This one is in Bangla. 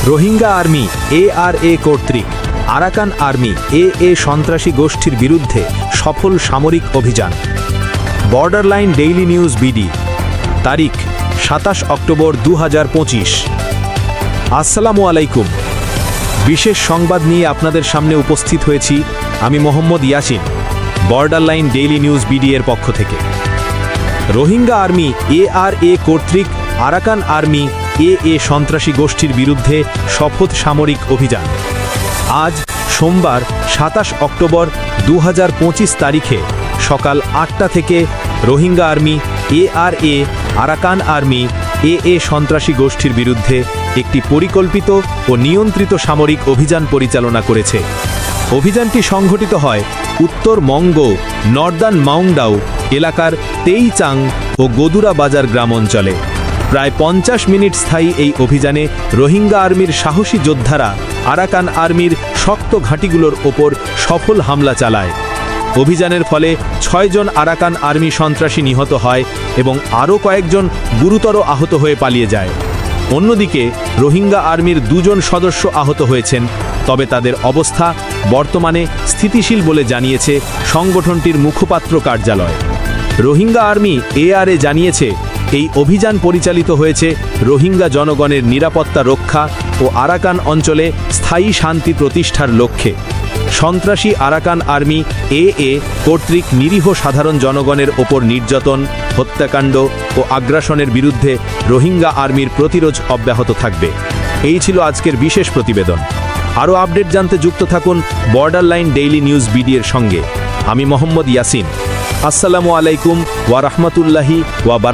রোহিঙ্গা আর্মি এআরএ কর্তৃক আরাকান আর্মি এএ সন্ত্রাসী গোষ্ঠীর বিরুদ্ধে সফল সামরিক অভিযান। বর্ডারলাইন ডেইলি নিউজ বিডি, তারিখ ২৭ অক্টোবর ২০২৫। আসসালামু আলাইকুম। বিশেষ সংবাদ নিয়ে আপনাদের সামনে উপস্থিত হয়েছি আমি Mohammad Yasin, borderline daily news BD এর পক্ষ থেকে। রোহিঙ্গা আর্মি এআরএ কর্তৃক আরাকান আর্মি এএ সন্ত্রাসী গোষ্ঠীর বিরুদ্ধে শপথ সামরিক অভিযান। আজ সোমবার ২৭ অক্টোবর ২০২৫ তারিখে সকাল ৮টা থেকে Rohingya army ARA Arakan army এএ সন্ত্রাসী গোষ্ঠীর বিরুদ্ধে একটি পরিকল্পিত ও নিয়ন্ত্রিত সামরিক অভিযান পরিচালনা করেছে। অভিযানটি সংঘটিত হয় উত্তর মঙ্গো নর্দার্ন মাউংডাউ এলাকার তেইচাং ও গদুরা বাজার গ্রাম অঞ্চলে। প্রায় ৫০ মিনিট স্থায়ী এই অভিযানে রোহিঙ্গা আর্মির সাহসী যোদ্ধারা আরাকান আর্মির শক্ত ঘাঁটিগুলোর ওপর সফল হামলা চালায়। অভিযানের ফলে ৬ জন আরাকান আর্মি সন্ত্রাসী নিহত হয় এবং আরও কয়েকজন গুরুতর আহত হয়ে পালিয়ে যায়। অন্যদিকে রোহিঙ্গা আর্মির ২ জন সদস্য আহত হয়েছেন, তবে তাদের অবস্থা বর্তমানে স্থিতিশীল বলে জানিয়েছে সংগঠনটির মুখপাত্র কার্যালয়। রোহিঙ্গা আর্মি এআরএ জানিয়েছে, এই অভিযান পরিচালিত হয়েছে রোহিঙ্গা জনগণের নিরাপত্তা রক্ষা ও আরাকান অঞ্চলে স্থায়ী শান্তি প্রতিষ্ঠার লক্ষ্যে। সন্ত্রাসী আরাকান আর্মি এএ কর্তৃক নিরীহ সাধারণ জনগণের ওপর নির্যাতন, হত্যাকাণ্ড ও আগ্রাসনের বিরুদ্ধে রোহিঙ্গা আর্মির প্রতিরোধ অব্যাহত থাকবে। এই ছিল আজকের বিশেষ প্রতিবেদন। আরও আপডেট জানতে যুক্ত থাকুন বর্ডারলাইন ডেইলি নিউজ বিডি এর সঙ্গে। আমি মোহাম্মদ ইয়াসিন। আসসালামু আলাইকুম ওয়া রাহমাতুল্লাহি ওয়া বারাকাতুহু।